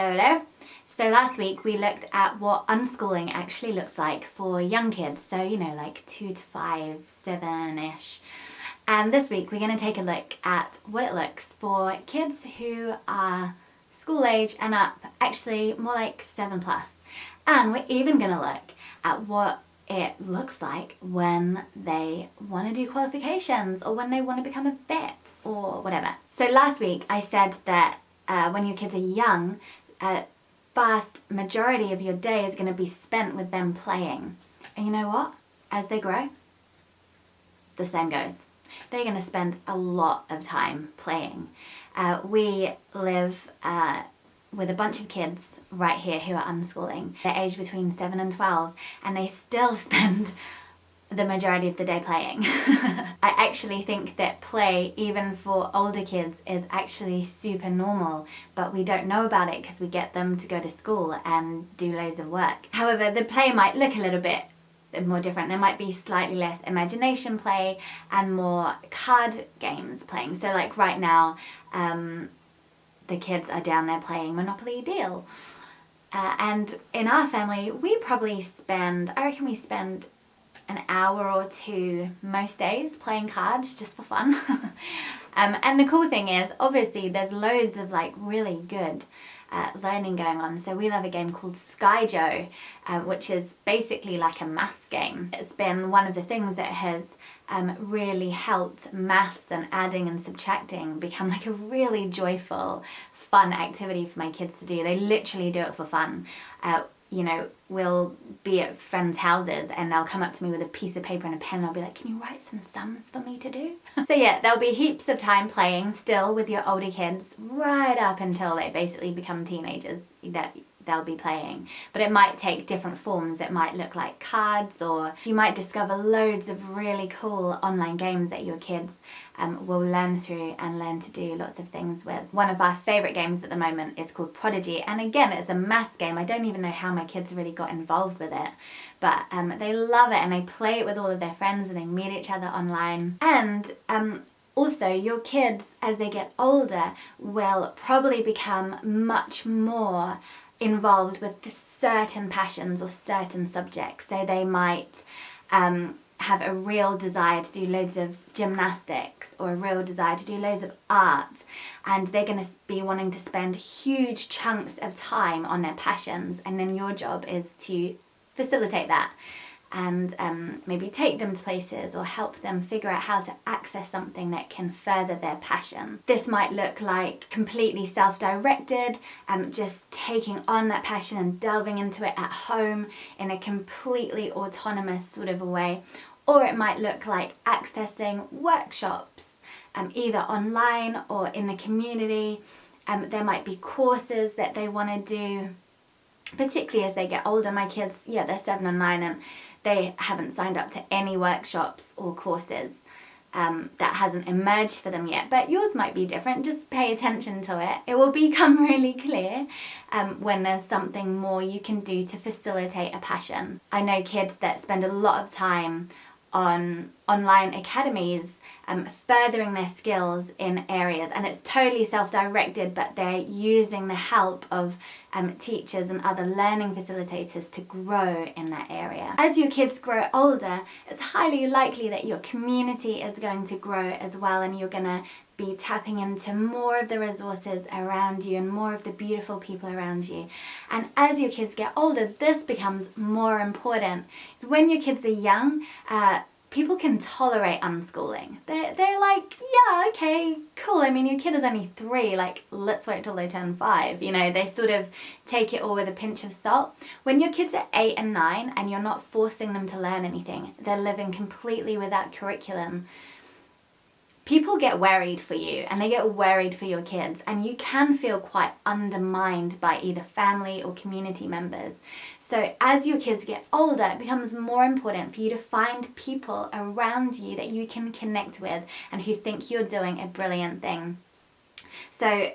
Hello. So last week we looked at what unschooling actually looks like for young kids. So, like 2 to 5, 7-ish. And this week we're going to take a look at what it looks for kids who are school age and up, actually more like 7+. And we're even going to look at what it looks like when they want to do qualifications or when they want to become a vet or whatever. So last week I said that when your kids are young, a vast majority of your day is going to be spent with them playing. And you know what? As they grow, the same goes. They're going to spend a lot of time playing. We live with a bunch of kids right here who are unschooling. They're aged between 7 and 12, and they still spend the majority of the day playing. I actually think that play, even for older kids, is actually super normal, but we don't know about it because we get them to go to school and do loads of work. However, the play might look a little bit more different. There might be slightly less imagination play and more card games playing. So like right now, the kids are down there playing Monopoly Deal. And in our family, we probably spend, I reckon we spend an hour or two most days playing cards just for fun. And the cool thing is, obviously, there's loads of like really good learning going on. So we love a game called Skyjo, which is basically like a maths game. It's been one of the things that has really helped maths and adding and subtracting become like a really joyful, fun activity for my kids to do. They literally do it for fun. We'll be at friends' houses and they'll come up to me with a piece of paper and a pen and I'll be like, can you write some sums for me to do? So yeah, there'll be heaps of time playing still with your older kids right up until they basically become teenagers that they'll be playing. But it might take different forms. It might look like cards, or you might discover loads of really cool online games that your kids will learn through and learn to do lots of things with. One of our favourite games at the moment is called Prodigy, and again it's a maths game. I don't even know how my kids really got involved with it, but they love it and they play it with all of their friends and they meet each other online. And also, your kids, as they get older, will probably become much more involved with certain passions or certain subjects. So they might have a real desire to do loads of gymnastics or a real desire to do loads of art, and they're going to be wanting to spend huge chunks of time on their passions, and then your job is to facilitate that and maybe take them to places or help them figure out how to access something that can further their passion. This might look like completely self-directed, just taking on that passion and delving into it at home in a completely autonomous sort of a way. Or it might look like accessing workshops, either online or in the community. There might be courses that they want to do, particularly as they get older. My kids, they're 7 and 9 and they haven't signed up to any workshops or courses. That hasn't emerged for them yet, but yours might be different. Just pay attention to it. It will become really clear when there's something more you can do to facilitate a passion. I know kids that spend a lot of time on online academies furthering their skills in areas, and it's totally self-directed, but they're using the help of teachers and other learning facilitators to grow in that area. As your kids grow older, it's highly likely that your community is going to grow as well, and you're going to be tapping into more of the resources around you and more of the beautiful people around you. And as your kids get older, this becomes more important. When your kids are young, people can tolerate unschooling. They're like, yeah, okay, cool. I mean, your kid is only 3, like, let's wait till they turn 5. They sort of take it all with a pinch of salt. When your kids are 8 and 9 and you're not forcing them to learn anything, they're living completely without curriculum, people get worried for you and they get worried for your kids, and you can feel quite undermined by either family or community members. So as your kids get older, it becomes more important for you to find people around you that you can connect with and who think you're doing a brilliant thing. So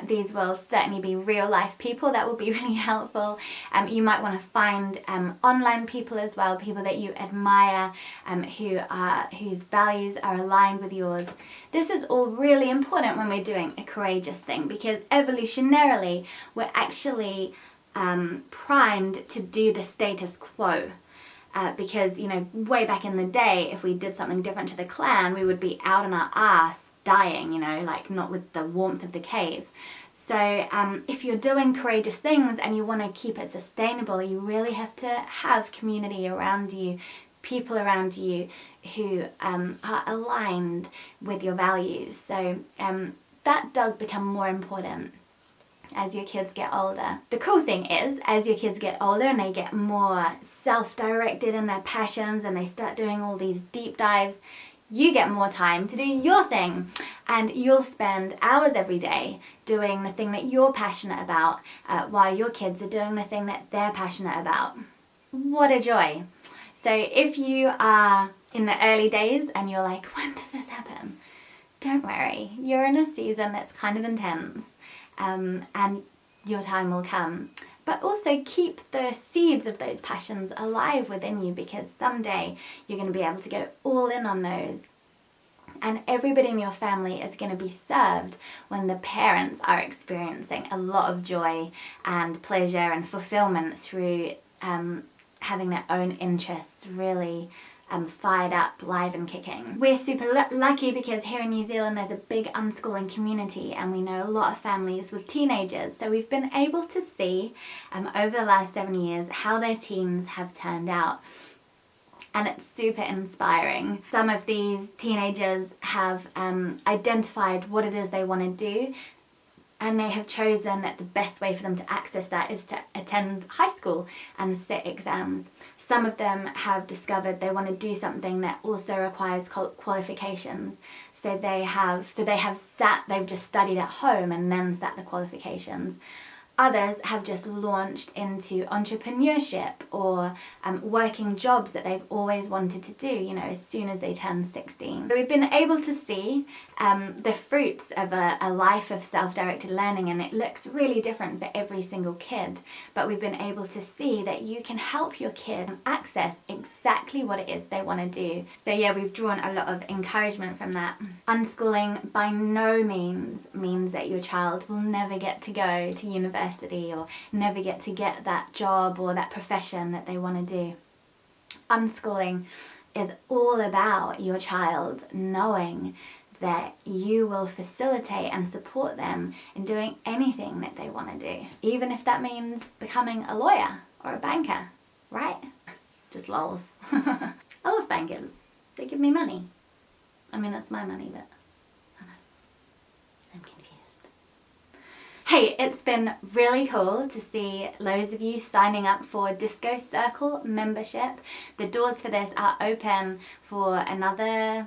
these will certainly be real life people that will be really helpful. You might want to find online people as well, people that you admire, whose values are aligned with yours. This is all really important when we're doing a courageous thing, because evolutionarily we're actually primed to do the status quo. Because, you know, way back in the day, if we did something different to the clan, we would be out on our ass dying, you know, like not with the warmth of the cave. So if you're doing courageous things and you want to keep it sustainable, you really have to have community around you, people around you who are aligned with your values. So that does become more important as your kids get older. The cool thing is, as your kids get older and they get more self-directed in their passions and they start doing all these deep dives, you get more time to do your thing, and you'll spend hours every day doing the thing that you're passionate about while your kids are doing the thing that they're passionate about. What a joy. So if you are in the early days and you're like, when does this happen? Don't worry, you're in a season that's kind of intense. And your time will come. But also keep the seeds of those passions alive within you, because someday you're going to be able to go all in on those. And everybody in your family is going to be served when the parents are experiencing a lot of joy and pleasure and fulfillment through having their own interests really fired up, live and kicking. We're super lucky because here in New Zealand there's a big unschooling community, and we know a lot of families with teenagers. So we've been able to see over the last 7 years how their teens have turned out. And it's super inspiring. Some of these teenagers have identified what it is they want to do, and they have chosen that the best way for them to access that is to attend high school and sit exams. Some of them have discovered they want to do something that also requires qualifications. So they've just studied at home and then sat the qualifications. Others have just launched into entrepreneurship or working jobs that they've always wanted to do, you know, as soon as they turn 16. So we've been able to see the fruits of a life of self-directed learning, and it looks really different for every single kid. But we've been able to see that you can help your kid access exactly what it is they want to do. So yeah, we've drawn a lot of encouragement from that. Unschooling by no means means that your child will never get to go to university or never get to get that job or that profession that they want to do. Unschooling is all about your child knowing that you will facilitate and support them in doing anything that they want to do, even if that means becoming a lawyer or a banker, right? Just lols. I love bankers. They give me money. I mean, that's my money, but I know. I'm confused. Hey, it's been really cool to see loads of you signing up for Disco Circle membership. The doors for this are open for another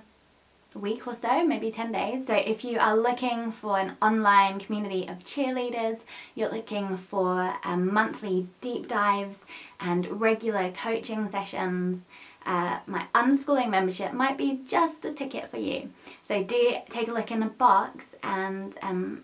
week or so, maybe 10 days. So if you are looking for an online community of cheerleaders, you're looking for monthly deep dives and regular coaching sessions, my unschooling membership might be just the ticket for you. So do take a look in the box and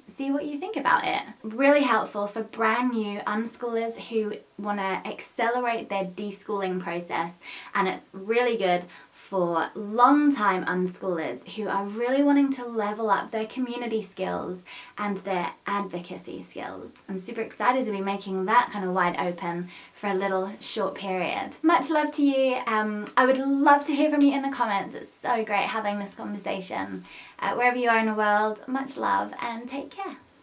see what you think about it. Really helpful for brand new unschoolers who want to accelerate their deschooling process, and it's really good for long-time unschoolers who are really wanting to level up their community skills and their advocacy skills. I'm super excited to be making that kind of wide open for a little short period. Much love to you. I would love to hear from you in the comments. It's so great having this conversation. Wherever you are in the world, much love and take care.